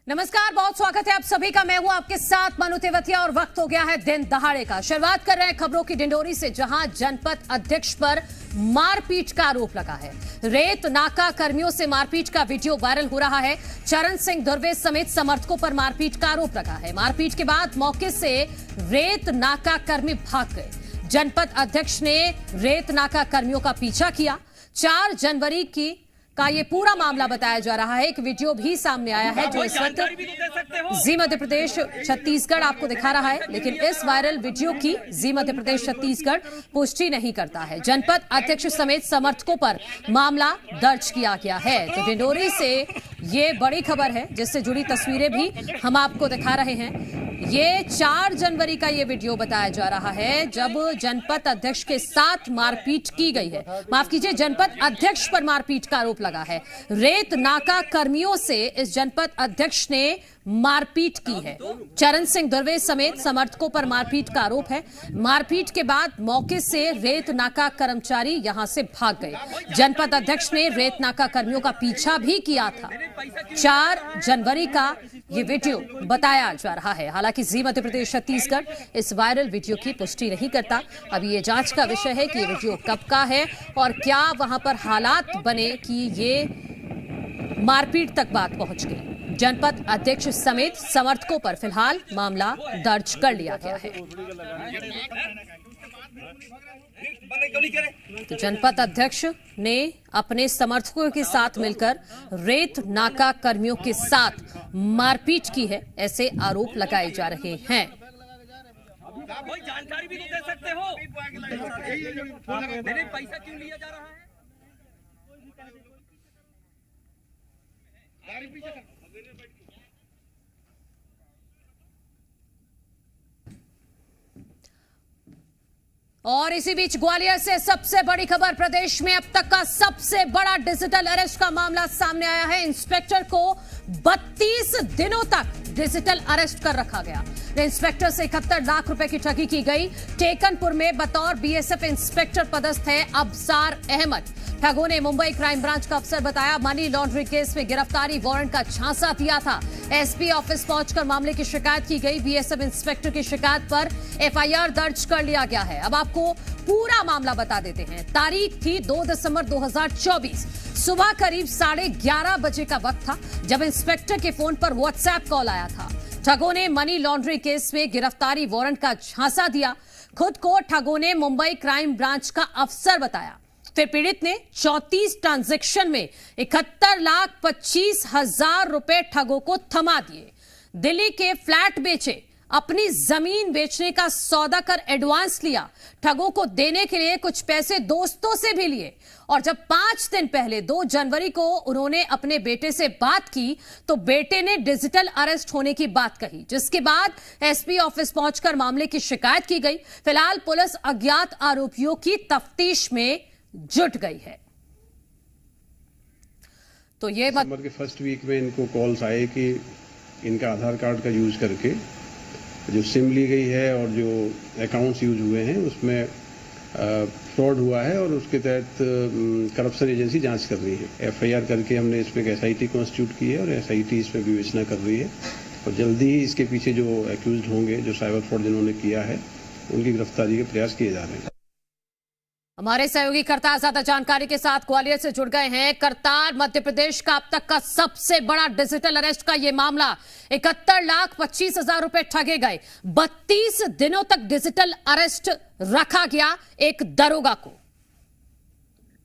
नमस्कार, बहुत स्वागत है आप सभी का। मैं हूं आपके साथ मनु तेवतिया और वक्त हो गया है दिन दहाड़े का। शुरुआत कर रहे हैं खबरों की डिंडोरी से, जहां जनपद अध्यक्ष पर मारपीट का आरोप लगा है। रेत नाका कर्मियों से मारपीट का वीडियो वायरल हो रहा है। चरण सिंह धुर्वे समेत समर्थकों पर मारपीट का आरोप लगा है। मारपीट के बाद मौके से रेत नाका कर्मी भाग गए। जनपद अध्यक्ष ने रेत नाका कर्मियों का पीछा किया। 4 जनवरी की का ये पूरा मामला बताया जा रहा है। एक वीडियो भी सामने आया है जो इस वक्त जी मध्य प्रदेश छत्तीसगढ़ आपको दिखा रहा है, लेकिन इस वायरल वीडियो की जी मध्य प्रदेश छत्तीसगढ़ पुष्टि नहीं करता है। जनपद अध्यक्ष समेत समर्थकों पर मामला दर्ज किया गया है। तो डिंडोरी से ये बड़ी खबर है जिससे जुड़ी तस्वीरें भी हम आपको दिखा रहे हैं। ये 4 जनवरी का ये वीडियो बताया जा रहा है जब जनपद अध्यक्ष के साथ मारपीट की गई है। माफ कीजिए, जनपद अध्यक्ष पर मारपीट का आरोप लगा है। रेत नाका कर्मियों से इस जनपद अध्यक्ष ने मारपीट की है। चरण सिंह धुर्वे समेत समर्थकों पर मारपीट का आरोप है। मारपीट के बाद मौके से रेत नाका कर्मचारी यहां से भाग गए। जनपद अध्यक्ष ने रेत नाका कर्मियों का पीछा भी किया था। 4 जनवरी का ये वीडियो बताया जा रहा है। हालांकि जी मध्य प्रदेश छत्तीसगढ़ इस वायरल वीडियो की पुष्टि नहीं करता। अभी ये जांच का विषय है कि ये वीडियो कब का है और क्या वहां पर हालात बने कि ये मारपीट तक बात पहुंच गई। जनपद अध्यक्ष समेत समर्थकों पर फिलहाल मामला दर्ज कर लिया गया है। तो जनपद अध्यक्ष ने अपने समर्थकों के साथ मिलकर रेत नाका कर्मियों के साथ मारपीट की है, ऐसे आरोप लगाए जा रहे हैं। कोई जानकारी भी दे सकते हो, मेरे पैसा क्यों लिया जा रहा है? और इसी बीच ग्वालियर से सबसे बड़ी खबर, प्रदेश में अब तक का सबसे बड़ा डिजिटल अरेस्ट का मामला सामने आया है। इंस्पेक्टर को 32 दिनों तक डिजिटल अरेस्ट कर रखा गया। इंस्पेक्टर से 71 लाख रुपए की ठगी की गई। टेकनपुर में बतौर बीएसएफ इंस्पेक्टर पदस्थ है अबसार अहमद। ठगों ने मुंबई क्राइम ब्रांच का अफसर बताया। मनी लॉन्ड्रिंग केस में गिरफ्तारी वारंट का झांसा दिया था। एसपी ऑफिस पहुंचकर मामले की शिकायत की गई। बीएसएफ इंस्पेक्टर की शिकायत पर एफआईआर दर्ज कर लिया गया है। अब आपको पूरा मामला बता देते हैं। तारीख थी 2 दिसंबर 2024। सुबह करीब 11:30 बजे का वक्त था जब इंस्पेक्टर के फोन पर व्हाट्सएप कॉल आया था। ठगों ने मनी लॉन्ड्रिंग केस में गिरफ्तारी वारंट का झांसा दिया। खुद को ठगों ने मुंबई क्राइम ब्रांच का अफसर बताया। फिर पीड़ित ने 34 ट्रांजैक्शन में 71,25,000 रुपए ठगों को थमा दिए। दिल्ली के फ्लैट बेचे, अपनी जमीन बेचने का सौदा कर एडवांस लिया। ठगों को देने के लिए कुछ पैसे दोस्तों से भी लिए। और जब 5 दिन पहले 2 जनवरी को उन्होंने अपने बेटे से बात की तो बेटे ने डिजिटल अरेस्ट होने की बात कही, जिसके बाद एसपी ऑफिस पहुंचकर मामले की शिकायत की गई। फिलहाल पुलिस अज्ञात आरोपियों की तफ्तीश में जुट गई है। तो ये दिसंबर के फर्स्ट वीक में इनको कॉल्स आए कि इनका आधार कार्ड का यूज करके जो सिम ली गई है और जो अकाउंट्स यूज हुए हैं उसमें फ्रॉड हुआ है और उसके तहत करप्शन एजेंसी जांच कर रही है। एफआईआर करके हमने इसमें एक एसआईटी कॉन्स्टिट्यूट की है और एसआईटी इसमें विवेचना कर रही है और जल्दी ही इसके पीछे जो एक्यूज्ड होंगे, जो साइबर फ्रॉड जिन्होंने किया है, उनकी गिरफ्तारी के प्रयास किए जा रहे हैं। हमारे सहयोगी करतार ज्यादा जानकारी के साथ ग्वालियर से जुड़ गए हैं। करतार, मध्य प्रदेश का अब तक का सबसे बड़ा डिजिटल अरेस्ट का ये मामला, 71,25,000 रुपए ठगे गए। 32 दिनों तक डिजिटल अरेस्ट रखा गया एक दरोगा को।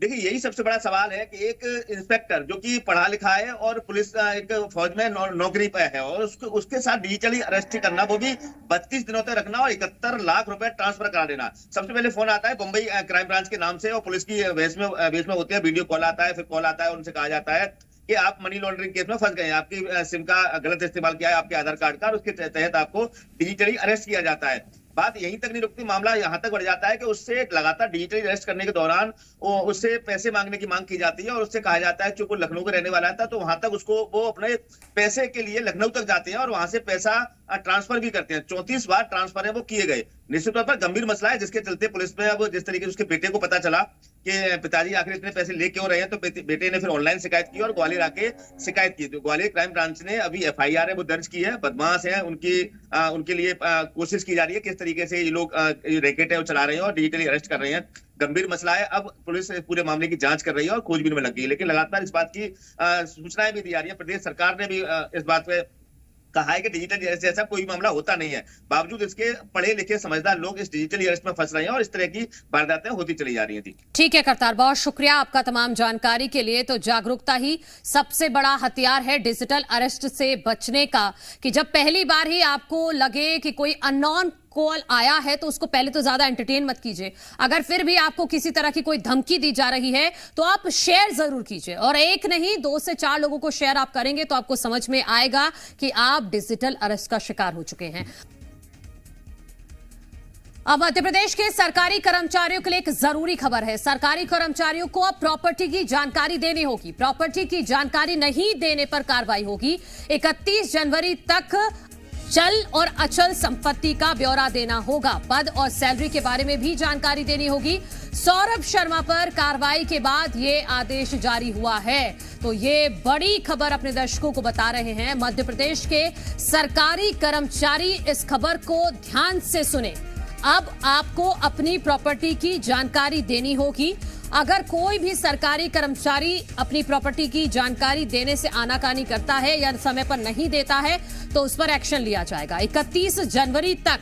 देखिए, यही सबसे बड़ा सवाल है कि एक इंस्पेक्टर जो कि पढ़ा लिखा है और पुलिस एक फौज में नौकरी पे है और उसके साथ डिजिटली अरेस्ट करना, वो भी 32 दिनों तक रखना और 71 लाख रुपए ट्रांसफर करा देना। सबसे पहले फोन आता है मुंबई क्राइम ब्रांच के नाम से और पुलिस की बेस में होती है। वीडियो कॉल आता है, फिर कॉल आता है और उनसे कहा जाता है कि आप मनी लॉन्ड्रिंग केस में फंस गए हैं, आपकी सिम का गलत इस्तेमाल किया है, आपके आधार कार्ड का, और उसके तहत आपको डिजिटली अरेस्ट किया जाता है। बात यहीं तक नहीं रुकती, मामला यहां तक बढ़ जाता है कि उससे लगातार डिजिटली अरेस्ट करने के दौरान उससे पैसे मांगने की मांग की जाती है और उससे कहा जाता है कि वो लखनऊ का रहने वाला था, तो वहां तक उसको वो अपने पैसे के लिए लखनऊ तक जाते हैं और वहां से पैसा ट्रांसफर भी करते हैं। 34 बार ट्रांसफर है वो किए गए। निश्चित तौर पर गंभीर मसला है, जिसके चलते पुलिस में अब जिस तरीके से उसके बेटे को पता चला कि पिताजी आखिर इतने पैसे ले क्यों रहे हैं, तो बेटे ने फिर ऑनलाइन शिकायत की और ग्वालियर आके शिकायत की। तो ग्वालियर क्राइम ब्रांच ने अभी FIR है वो दर्ज की है। बदमाश है, उनके लिए कोशिश की जा रही है किस तरीके से ये लोग रैकेट है वो चला रहे हैं और डिजिटली अरेस्ट कर रहे हैं। गंभीर मसला है। अब पुलिस पूरे मामले की जांच कर रही है और खोजबीन में लग गई है, लेकिन लगातार इस बात की सूचनाएं भी दी जा रही है। प्रदेश सरकार ने भी इस बात पे कहा है कि डिजिटल अरेस्ट जैसा कोई मामला होता नहीं है। बावजूद इसके पढ़े लिखे समझदार लोग इस डिजिटल अरेस्ट में फंस रहे हैं और इस तरह की वारदातें होती चली जा रही हैं। ठीक है करतार, बहुत शुक्रिया आपका तमाम जानकारी के लिए। तो जागरूकता ही सबसे बड़ा हथियार है डिजिटल अरेस्ट से बचने का, कि जब पहली बार ही आपको लगे कि कोई अननोन कॉल आया है तो उसको पहले तो ज्यादा एंटरटेन मत कीजिए। अगर फिर भी आपको किसी तरह की कोई धमकी दी जा रही है तो आप शेयर जरूर कीजिए, और एक नहीं 2 से 4 लोगों को शेयर आप करेंगे तो आपको समझ में आएगा कि आप डिजिटल अरेस्ट का शिकार हो चुके हैं। अब मध्य प्रदेश के सरकारी कर्मचारियों के लिए एक जरूरी खबर है। सरकारी कर्मचारियों को अब प्रॉपर्टी की जानकारी देनी होगी। प्रॉपर्टी की जानकारी नहीं देने पर कार्रवाई होगी। 31 जनवरी तक चल और अचल संपत्ति का ब्यौरा देना होगा। पद और सैलरी के बारे में भी जानकारी देनी होगी। सौरभ शर्मा पर कार्रवाई के बाद ये आदेश जारी हुआ है। तो ये बड़ी खबर अपने दर्शकों को बता रहे हैं। मध्य प्रदेश के सरकारी कर्मचारी इस खबर को ध्यान से सुने। अब आपको अपनी प्रॉपर्टी की जानकारी देनी होगी। अगर कोई भी सरकारी कर्मचारी अपनी प्रॉपर्टी की जानकारी देने से आनाकानी करता है या समय पर नहीं देता है तो उस पर एक्शन लिया जाएगा। 31 जनवरी तक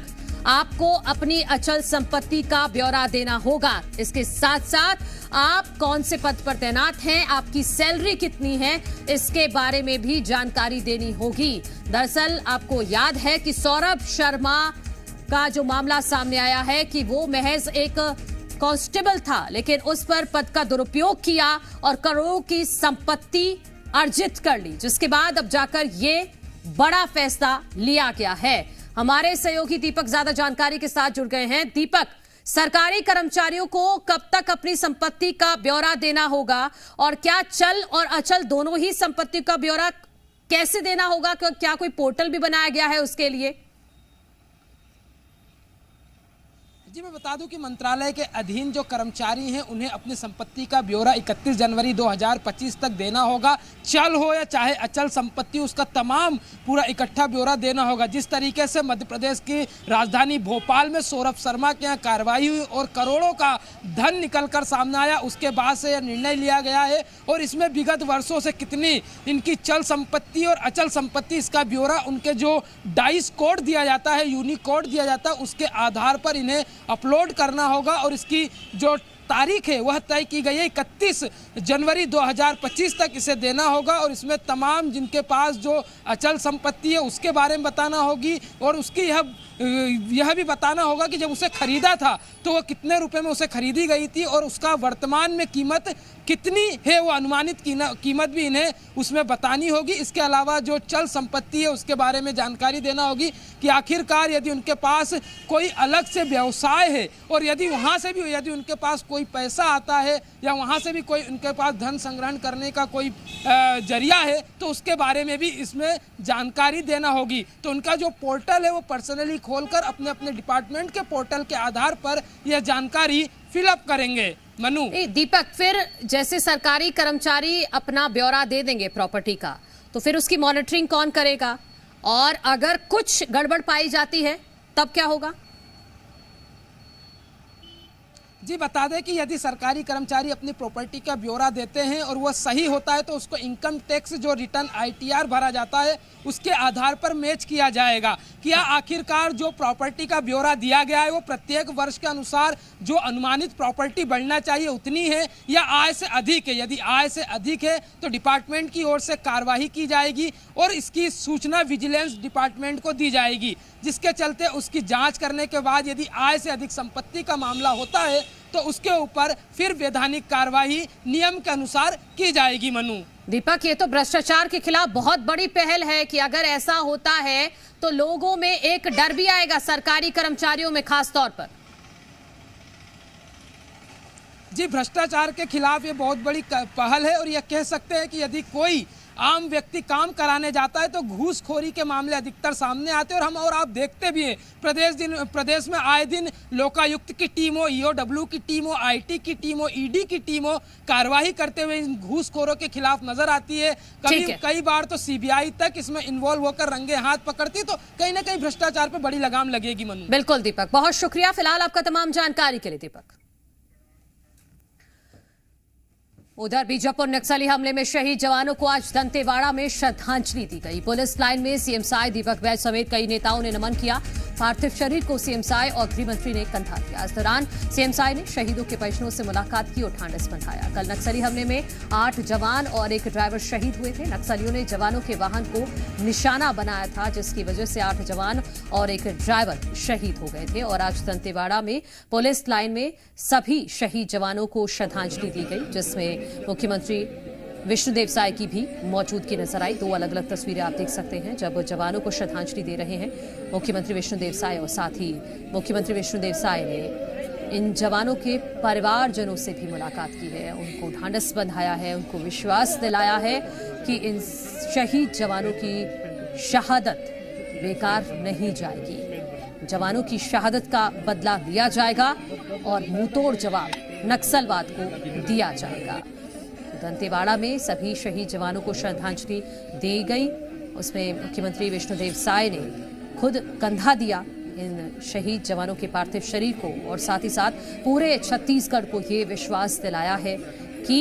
आपको अपनी अचल संपत्ति का ब्यौरा देना होगा। इसके साथ साथ आप कौन से पद पर तैनात हैं, आपकी सैलरी कितनी है, इसके बारे में भी जानकारी देनी होगी। दरअसल आपको याद है कि सौरभ शर्मा का जो मामला सामने आया है कि वो महज एक कांस्टेबल था, लेकिन उस पर पद का दुरुपयोग किया और करोड़ों की संपत्ति अर्जित कर ली, जिसके बाद अब जाकर ये बड़ा फैसला लिया गया है। हमारे सहयोगी दीपक ज्यादा जानकारी के साथ जुड़ गए हैं। दीपक, सरकारी कर्मचारियों को कब तक अपनी संपत्ति का ब्यौरा देना होगा, और क्या चल और अचल दोनों ही संपत्ति का ब्यौरा कैसे देना होगा? क्या कोई पोर्टल भी बनाया गया है उसके लिए? जी मैं बता दूं कि मंत्रालय के अधीन जो कर्मचारी हैं उन्हें अपनी संपत्ति का ब्यौरा 31 जनवरी 2025 तक देना होगा। चल हो या चाहे अचल संपत्ति, उसका तमाम पूरा इकट्ठा ब्यौरा देना होगा। जिस तरीके से मध्य प्रदेश की राजधानी भोपाल में सौरभ शर्मा के यहाँ कार्रवाई हुई और करोड़ों का धन निकलकर सामने आया, उसके बाद से यह निर्णय लिया गया है। और इसमें विगत वर्षों से कितनी इनकी चल संपत्ति और अचल संपत्ति, इसका ब्यौरा उनके जो डाइस कोड दिया जाता है, यूनिक कोड दिया जाता है, उसके आधार पर इन्हें अपलोड करना होगा। और इसकी जो तारीख है वह तय की गई है 31 जनवरी 2025 तक इसे देना होगा। और इसमें तमाम जिनके पास जो अचल संपत्ति है उसके बारे में बताना होगी, और उसकी यह भी बताना होगा कि जब उसे खरीदा था तो वह कितने रुपए में उसे खरीदी गई थी और उसका वर्तमान में कीमत कितनी है, वो अनुमानित कीमत भी इन्हें उसमें बतानी होगी। इसके अलावा जो चल संपत्ति है उसके बारे में जानकारी देना होगी कि आखिरकार यदि उनके पास कोई अलग से व्यवसाय है और यदि वहाँ से भी यदि उनके पास कोई पैसा आता है या वहाँ से भी कोई उनके पास धन संग्रहण करने का कोई जरिया है तो उसके बारे में भी इसमें जानकारी देना होगी। तो उनका जो पोर्टल है वो पर्सनली खोलकर अपने अपने डिपार्टमेंट के पोर्टल के आधार पर यह जानकारी फिलअप करेंगे। मनु, दीपक, फिर जैसे सरकारी कर्मचारी अपना ब्यौरा दे देंगे प्रॉपर्टी का, तो फिर उसकी मॉनिटरिंग कौन करेगा? और अगर कुछ गड़बड़ पाई जाती है तब क्या होगा? जी बता दें कि यदि सरकारी कर्मचारी अपनी प्रॉपर्टी का ब्यौरा देते हैं और वह सही होता है तो उसको इनकम टैक्स जो रिटर्न ITR भरा जाता है उसके आधार पर मैच किया जाएगा कि आखिरकार जो प्रॉपर्टी का ब्यौरा दिया गया है वो प्रत्येक वर्ष के अनुसार जो अनुमानित प्रॉपर्टी बढ़ना चाहिए उतनी है या आय से अधिक है। यदि आय से अधिक है तो डिपार्टमेंट की ओर से कार्यवाही की जाएगी और इसकी सूचना विजिलेंस डिपार्टमेंट को दी जाएगी, जिसके चलते उसकी जांच करने के बाद यदि आय से अधिक संपत्ति का मामला होता है तो उसके ऊपर फिर वैधानिक कार्यवाही नियम के अनुसार की जाएगी। मनु, दीपक, ये तो भ्रष्टाचार के खिलाफ बहुत बड़ी पहल है कि अगर ऐसा होता है तो लोगों में एक डर भी आएगा, सरकारी कर्मचारियों में खास तौर पर। जी भ्रष्टाचार के खिलाफ ये बहुत बड़ी पहल है और यह कह सकते हैं कि यदि कोई आम व्यक्ति काम कराने जाता है तो घूसखोरी के मामले अधिकतर सामने आते हैं। और आप देखते भी हैं प्रदेश में आए दिन लोकायुक्त की टीम हो, ईओडब्ल्यू की टीम हो, आईटी की टीम हो, ईडी की टीम हो, कार्रवाई करते हुए इन घूसखोरों के खिलाफ नजर आती है। कई बार तो सीबीआई तक इसमें इन्वॉल्व होकर रंगे हाथ पकड़ती, तो कहीं ना कहीं भ्रष्टाचार पर बड़ी लगाम लगेगी। मनु, बिल्कुल दीपक, बहुत शुक्रिया फिलहाल आपका तमाम जानकारी के लिए दीपक। उधर बीजापुर नक्सली हमले में शहीद जवानों को आज दंतेवाड़ा में श्रद्धांजलि दी गई। पुलिस लाइन में सीएम साय, दीपक बैज समेत कई नेताओं ने नमन किया। पार्थिव शरीर को सीएम साय और गृह मंत्री ने कंधा दिया। इस दौरान सीएम साय ने शहीदों के परिजनों से मुलाकात की और ढांढस बंधाया। कल नक्सली हमले में 8 जवान और एक ड्राइवर शहीद हुए थे। नक्सलियों ने जवानों के वाहन को निशाना बनाया था, जिसकी वजह से 8 जवान और एक ड्राइवर शहीद हो गए थे। और आज दंतेवाड़ा में पुलिस लाइन में सभी शहीद जवानों को श्रद्धांजलि दी गई, जिसमें मुख्यमंत्री विष्णुदेव साय की भी मौजूदगी नजर आई। 2 अलग अलग तस्वीरें आप देख सकते हैं जब जवानों को श्रद्धांजलि दे रहे हैं मुख्यमंत्री विष्णुदेव साय, और साथ ही मुख्यमंत्री विष्णुदेव साय ने इन जवानों के परिवारजनों से भी मुलाकात की है, उनको ढांढस बंधाया है, उनको विश्वास दिलाया है कि इन शहीद जवानों की शहादत बेकार नहीं जाएगी। जवानों की शहादत का बदला लिया जाएगा और मुंहतोड़ जवाब नक्सलवाद को दिया जाएगा। दंतेवाड़ा में सभी शहीद जवानों को श्रद्धांजलि दी गई। उसमें मुख्यमंत्री विष्णुदेव साय ने खुद कंधा दिया इन शहीद जवानों के पार्थिव शरीर को, और साथ ही साथ पूरे छत्तीसगढ़ को ये विश्वास दिलाया है कि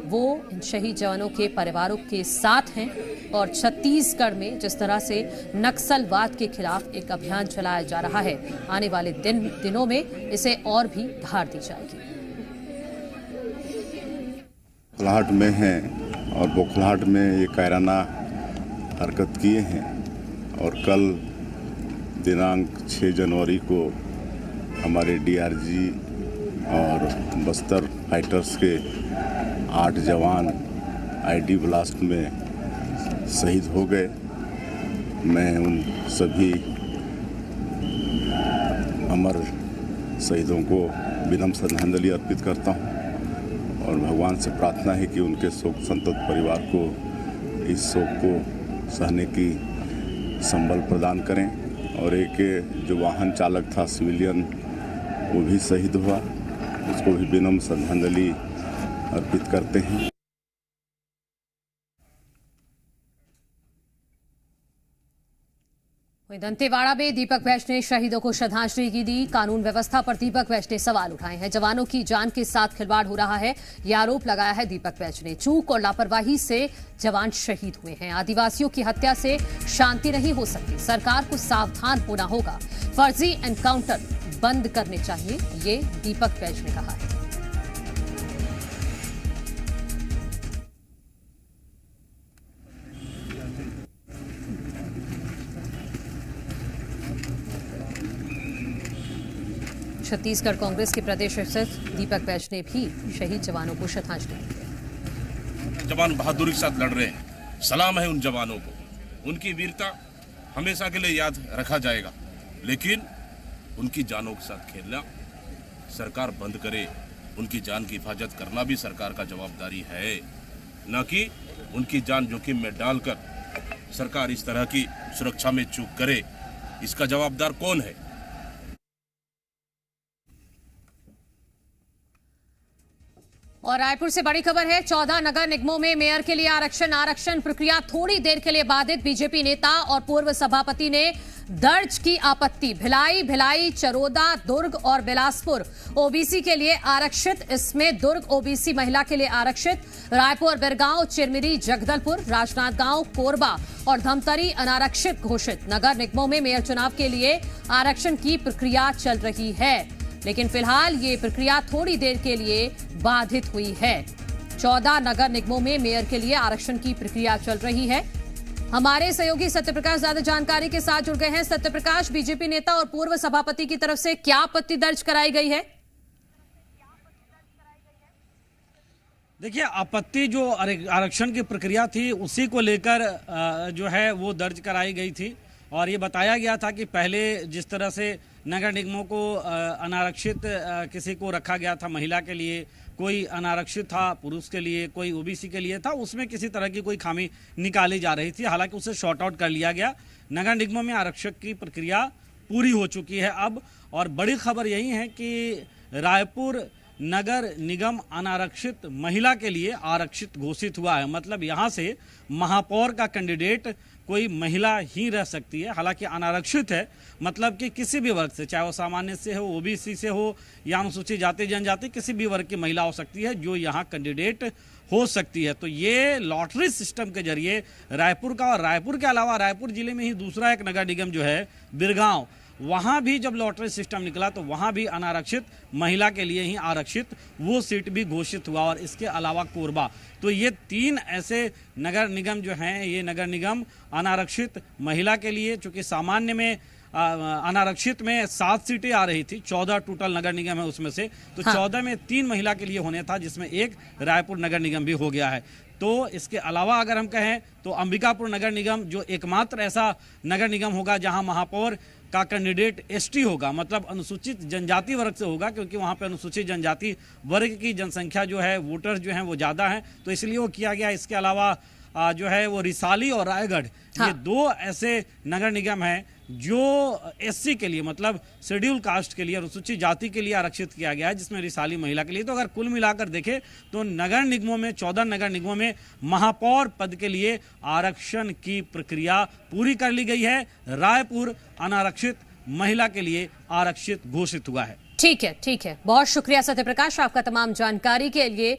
वो इन शहीद जवानों के परिवारों के साथ हैं। और छत्तीसगढ़ में जिस तरह से नक्सलवाद के खिलाफ एक अभियान चलाया जा रहा है, आने वाले दिनों में इसे और भी धार दी जाएगी। बौखलाहट में हैं और बौखलाहट में ये कायराना हरकत किए हैं। और कल दिनांक 6 जनवरी को हमारे डीआरजी और बस्तर फाइटर्स के 8 जवान आईडी ब्लास्ट में शहीद हो गए। मैं उन सभी अमर शहीदों को विनम्र श्रद्धांजलि अर्पित करता हूँ और भगवान से प्रार्थना है कि उनके शोक संतप्त परिवार को इस शोक को सहने की संबल प्रदान करें। और एक जो वाहन चालक था सिविलियन, वो भी शहीद हुआ, उसको भी विनम्र श्रद्धांजलि अर्पित करते हैं। वहीं दंतेवाड़ा में दीपक बैज ने शहीदों को श्रद्धांजलि दी। कानून व्यवस्था पर दीपक बैज ने सवाल उठाए हैं। जवानों की जान के साथ खिलवाड़ हो रहा है, यह आरोप लगाया है दीपक बैज ने। चूक और लापरवाही से जवान शहीद हुए हैं। आदिवासियों की हत्या से शांति नहीं हो सकती, सरकार को सावधान होना होगा, फर्जी एनकाउंटर बंद करने चाहिए, ये दीपक बैज ने कहा है। छत्तीसगढ़ कांग्रेस के प्रदेश अध्यक्ष दीपक बैज ने भी शहीद जवानों को श्रद्धांजलि दी। जवान बहादुरी के साथ लड़ रहे हैं, सलाम है उन जवानों को। उनकी वीरता हमेशा के लिए याद रखा जाएगा, लेकिन उनकी जानों के साथ खेलना सरकार बंद करे। उनकी जान की हिफाजत करना भी सरकार का जवाबदारी है, न कि उनकी जान जोखिम में डालकर सरकार इस तरह की सुरक्षा में चूक करे। इसका जवाबदार कौन है? और रायपुर से बड़ी खबर है। 14 नगर निगमों में मेयर के लिए आरक्षण प्रक्रिया थोड़ी देर के लिए बाधित। बीजेपी नेता और पूर्व सभापति ने दर्ज की आपत्ति। भिलाई, चरोदा, दुर्ग और बिलासपुर ओबीसी के लिए आरक्षित, इसमें दुर्ग ओबीसी महिला के लिए आरक्षित। रायपुर, बिरगांव, चिरमिरी, जगदलपुर, राजनांदगांव, कोरबा और धमतरी अनारक्षित घोषित। नगर निगमों में मेयर चुनाव के लिए आरक्षण की प्रक्रिया चल रही है, लेकिन फिलहाल ये प्रक्रिया थोड़ी देर के लिए बाधित हुई है। 14 नगर निगमों में मेयर के लिए आरक्षण की प्रक्रिया चल रही है। हमारे सहयोगी सत्यप्रकाश ज्यादा जानकारी के साथ जुड़ गए हैं। सत्यप्रकाश, बीजेपी नेता और पूर्व सभापति की तरफ से क्या आपत्ति दर्ज कराई गई है? देखिए, आपत्ति जो आरक्षण की प्रक्रिया थी उसी को लेकर जो है वो दर्ज कराई गई थी। और ये बताया गया था कि पहले जिस तरह से नगर निगमों को अनारक्षित किसी को रखा गया था महिला के लिए, कोई अनारक्षित था पुरुष के लिए, कोई ओबीसी के लिए था, उसमें किसी तरह की कोई खामी निकाली जा रही थी। हालांकि उसे शॉर्ट आउट कर लिया गया। नगर निगमों में आरक्षक की प्रक्रिया पूरी हो चुकी है अब। और बड़ी खबर यही है कि रायपुर नगर निगम अनारक्षित महिला के लिए आरक्षित घोषित हुआ है। मतलब यहाँ से महापौर का कैंडिडेट कोई महिला ही रह सकती है। हालांकि अनारक्षित है, मतलब कि किसी भी वर्ग से, चाहे वो सामान्य से हो, ओबीसी से हो या अनुसूचित जाति जनजाति, किसी भी वर्ग की महिला हो सकती है जो यहाँ कैंडिडेट हो सकती है। तो ये लॉटरी सिस्टम के जरिए रायपुर का, और रायपुर के अलावा रायपुर जिले में ही दूसरा एक नगर निगम जो है बिरगांव, वहाँ भी जब लॉटरी सिस्टम निकला तो वहाँ भी अनारक्षित महिला के लिए ही आरक्षित वो सीट भी घोषित हुआ। और इसके अलावा कोरबा। तो ये 3 ऐसे नगर निगम जो हैं, ये नगर निगम अनारक्षित महिला के लिए, चूँकि सामान्य में अनारक्षित में 7 सीटें आ रही थी, 14 टोटल नगर निगम है उसमें से, तो 14 में 3 महिला के लिए होने था, जिसमें एक रायपुर नगर निगम भी हो गया है। तो इसके अलावा अगर हम कहें तो अंबिकापुर नगर निगम जो एकमात्र ऐसा नगर निगम होगा जहां महापौर का कैंडिडेट एसटी होगा, मतलब अनुसूचित जनजाति वर्ग से होगा, क्योंकि वहां पे अनुसूचित जनजाति वर्ग की जनसंख्या जो है, वोटर्स जो हैं वो ज़्यादा हैं, तो इसलिए वो किया गया। इसके अलावा जो है वो रिसाली और रायगढ़, ये 2 ऐसे नगर निगम हैं जो एससी के लिए, मतलब शेड्यूल कास्ट के लिए, अनुसूचित जाति के लिए आरक्षित किया गया है, जिसमें रिसाली महिला के लिए। तो अगर कुल मिलाकर देखें तो नगर निगमों में, 14 नगर निगमों में महापौर पद के लिए आरक्षण की प्रक्रिया पूरी कर ली गई है। रायपुर अनारक्षित महिला के लिए आरक्षित घोषित हुआ है। ठीक है, ठीक है। बहुत शुक्रिया सत्यप्रकाश आपका तमाम जानकारी के लिए।